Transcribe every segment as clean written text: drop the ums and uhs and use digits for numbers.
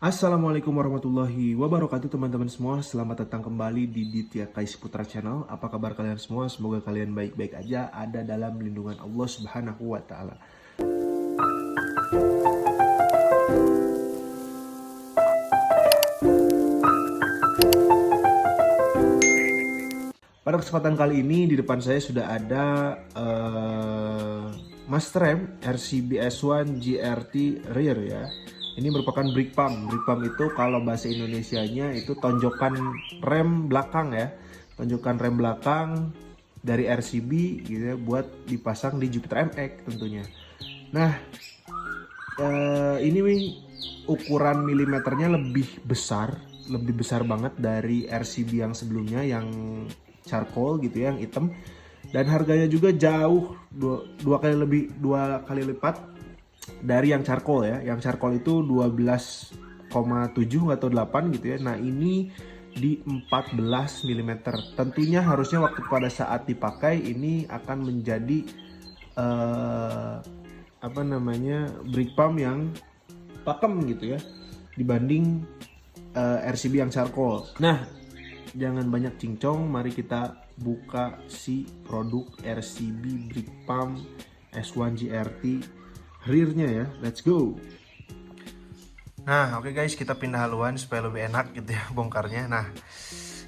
Assalamualaikum warahmatullahi wabarakatuh teman-teman semua. Selamat datang kembali di Ditya Kais Putra Channel. Apa kabar kalian semua? Semoga kalian baik-baik aja, ada dalam lindungan Allah Subhanahu wa taala. Pada kesempatan kali ini di depan saya sudah ada Master M RCB S1 GRT Rear ya. Ini merupakan brake pump. Brake pump itu kalau bahasa Indonesianya itu tonjokan rem belakang ya. Tonjokan rem belakang dari RCB gitu ya, buat dipasang di Jupiter MX tentunya. Nah, ini ukuran milimeternya lebih besar banget dari RCB yang sebelumnya yang charcoal gitu ya, yang hitam, dan harganya juga jauh dua kali lipat dari yang charcoal ya. Yang charcoal itu 12,7 atau 8 gitu ya. Nah, ini di 14 mm. Tentunya harusnya waktu pada saat dipakai ini akan menjadi brake pump yang pakem gitu ya dibanding RCB yang charcoal. Nah, jangan banyak cincong, mari kita buka si produk RCB brake pump S1 GRT rearnya ya. Let's go. Nah, oke guys, kita pindah haluan supaya lebih enak gitu ya bongkarnya. Nah,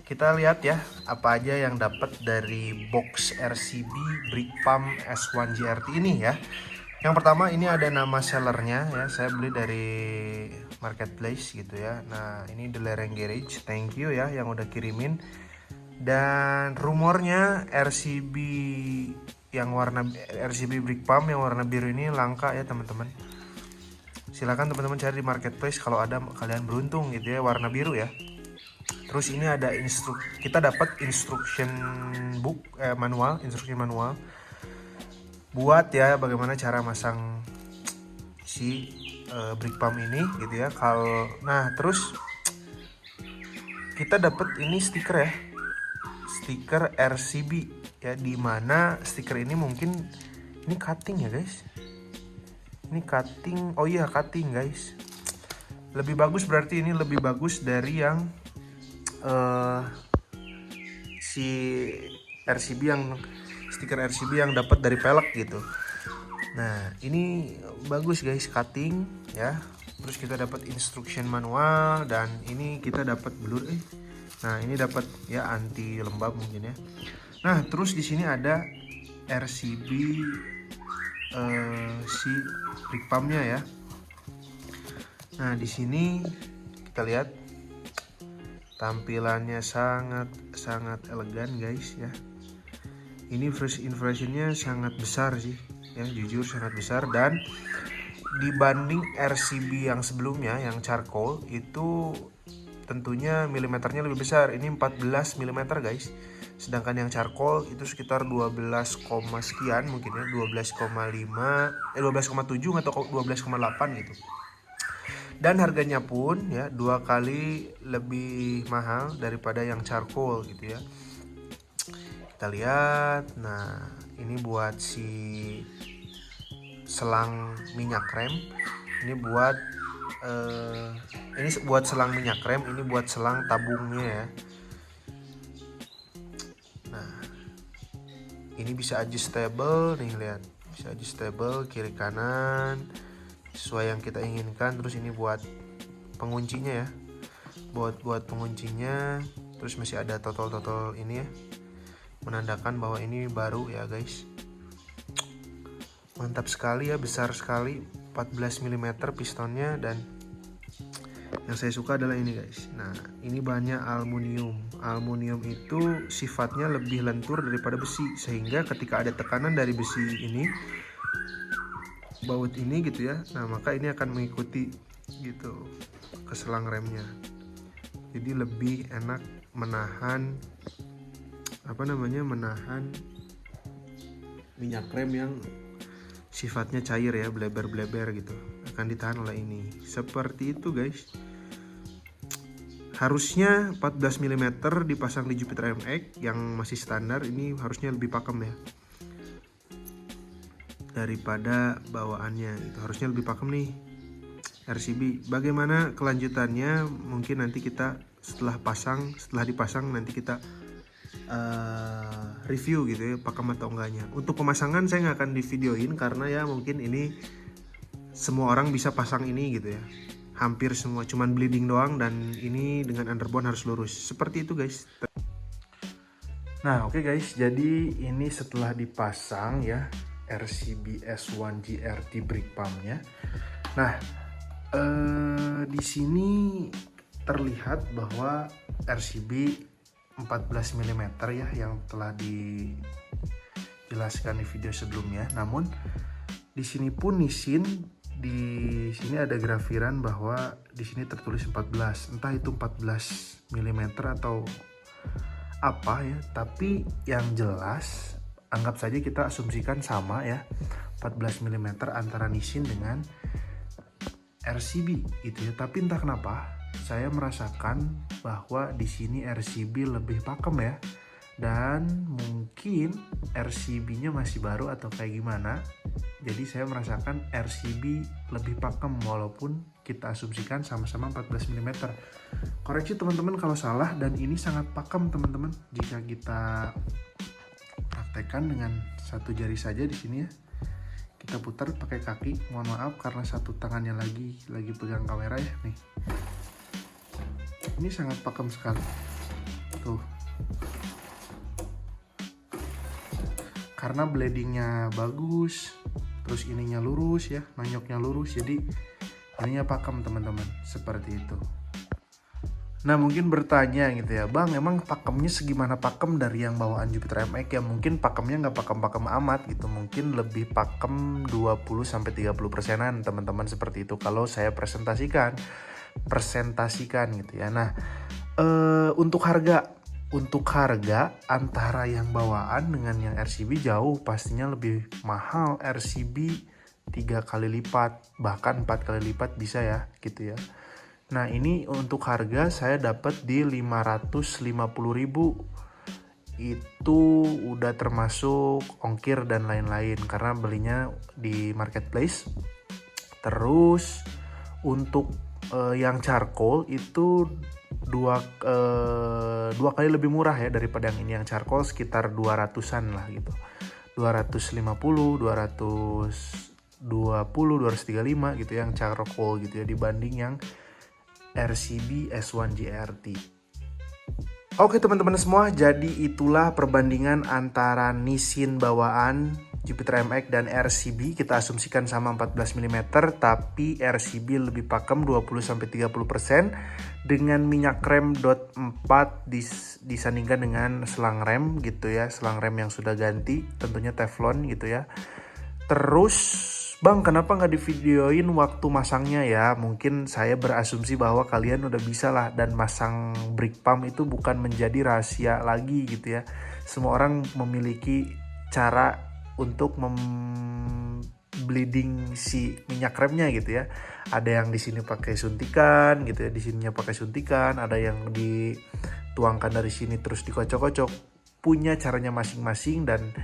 kita lihat ya apa aja yang dapat dari box RCB brake pump S1 GRT ini ya. Yang pertama, ini ada nama sellernya ya, saya beli dari marketplace gitu ya. Nah, ini The Lereng Garage, thank you ya yang udah kirimin. Dan rumornya RCB brake pump yang warna biru ini langka ya teman-teman. Silahkan teman-teman cari di marketplace kalau ada, kalian beruntung gitu ya, warna biru ya. Terus ini ada kita dapat instruction manual buat ya bagaimana cara masang si brake pump ini gitu ya. Terus kita dapat ini stiker RCB ya, dimana stiker ini mungkin ini cutting ya guys. Ini cutting, oh iya cutting guys. Lebih bagus, berarti ini lebih bagus dari yang si stiker RCB yang dapat dari pelek gitu. Nah, ini bagus guys, cutting ya. Terus kita dapat instruction manual, dan ini kita dapat blur. Nah, ini dapat ya anti lembab mungkin ya. Nah, terus di sini ada RCB si brake pumpnya ya. Nah, di sini kita lihat tampilannya sangat elegan guys ya. Ini first impressionnya sangat besar sih ya, jujur sangat besar. Dan dibanding RCB yang sebelumnya yang charcoal itu tentunya milimeternya lebih besar. Ini 14 mm guys. Sedangkan yang charcoal itu sekitar 12, sekian mungkin ya, 12,7 atau 12,8 gitu. Dan harganya pun ya 2 kali lebih mahal daripada yang charcoal gitu ya. Kita lihat. Nah, ini buat si selang minyak rem. Ini buat selang minyak rem, ini buat selang tabungnya ya. Nah, ini bisa adjustable nih, lihat. Bisa adjustable kiri kanan sesuai yang kita inginkan. Terus ini buat penguncinya ya. Buat penguncinya. Terus masih ada totol ini ya, menandakan bahwa ini baru ya guys. Mantap sekali ya, besar sekali, 14 mm pistonnya. Dan yang saya suka adalah ini guys. Nah, ini bahannya aluminium. Aluminium itu sifatnya lebih lentur daripada besi, sehingga ketika ada tekanan dari besi ini, baut ini gitu ya, nah maka ini akan mengikuti gitu ke selang remnya. Jadi lebih enak menahan minyak rem yang sifatnya cair ya, bleber-bleber gitu, akan ditahan oleh ini. Seperti itu guys. Harusnya 14 mm dipasang di Jupiter MX yang masih standar, ini harusnya lebih pakem ya daripada bawaannya, itu harusnya lebih pakem nih. RCB. Bagaimana kelanjutannya mungkin nanti kita setelah dipasang nanti kita review gitu ya, pakem atau enggaknya. Untuk pemasangan saya nggak akan di videoin karena ya mungkin ini semua orang bisa pasang ini gitu ya, hampir semua, cuman bleeding doang, dan ini dengan underbone harus lurus seperti itu guys. Nah oke guys, jadi ini setelah dipasang ya RCB S1 GRT brake pumpnya. Nah di sini terlihat bahwa RCB 14 mm ya yang telah dijelaskan di video sebelumnya. Namun di sini pun Nissin, di sini ada grafiran bahwa di sini tertulis 14, entah itu 14 mm atau apa ya, tapi yang jelas anggap saja kita asumsikan sama ya, 14 mm antara Nissin dengan RCB gitu ya. Tapi entah kenapa saya merasakan bahwa di sini RCB lebih pakem ya, dan mungkin RCB-nya masih baru atau kayak gimana. Jadi saya merasakan RCB lebih pakem walaupun kita asumsikan sama-sama 14 mm. Koreksi teman-teman kalau salah, dan ini sangat pakem teman-teman jika kita praktekkan dengan satu jari saja di sini ya. Kita putar pakai kaki, mohon maaf karena satu tangannya lagi pegang kamera ya nih. Ini sangat pakem sekali. Tuh. Karena bladingnya bagus, terus ininya lurus ya, nanyoknya lurus, jadi ininya pakem teman-teman, seperti itu. Nah mungkin bertanya gitu ya, bang emang pakemnya segimana pakem dari yang bawaan Jupiter MX? Ya mungkin pakemnya nggak pakem-pakem amat gitu, mungkin lebih pakem 20-30%an teman-teman, seperti itu kalau saya presentasikan gitu ya. Nah untuk harga antara yang bawaan dengan yang RCB jauh pastinya lebih mahal. RCB 3 kali lipat, bahkan 4 kali lipat bisa ya gitu ya. Nah ini untuk harga saya dapat di 550.000. Itu udah termasuk ongkir dan lain-lain karena belinya di marketplace. Terus untuk yang charcoal itu dua kali lebih murah ya daripada yang ini. Yang charcoal sekitar 200-an lah gitu, 250, 220, 235 gitu yang charcoal gitu ya, dibanding yang RCB S1 GRT. Oke teman-teman semua, jadi itulah perbandingan antara Nissin bawaan Jupiter MX dan RCB. Kita asumsikan sama 14 mm, tapi RCB lebih pakem 20-30% dengan minyak rem DOT 4 disandingkan dengan selang rem gitu ya, selang rem yang sudah ganti, tentunya Teflon gitu ya. Terus bang kenapa nggak divideoin waktu masangnya ya? Mungkin saya berasumsi bahwa kalian udah bisa lah, dan masang brake pump itu bukan menjadi rahasia lagi gitu ya. Semua orang memiliki cara untuk bleeding si minyak remnya gitu ya. Ada yang di sini pakai suntikan gitu ya, di sininya pakai suntikan, ada yang dituangkan dari sini terus dikocok-kocok. Punya caranya masing-masing dan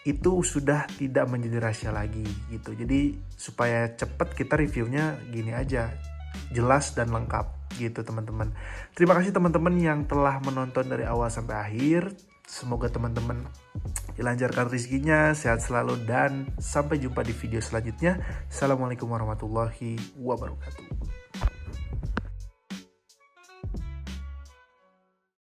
itu sudah tidak menjadi rahasia lagi gitu. Jadi supaya cepet kita reviewnya gini aja, jelas dan lengkap gitu teman-teman. Terima kasih teman-teman yang telah menonton dari awal sampai akhir. Semoga teman-teman dilancarkan rezekinya, sehat selalu, dan sampai jumpa di video selanjutnya. Assalamualaikum warahmatullahi wabarakatuh.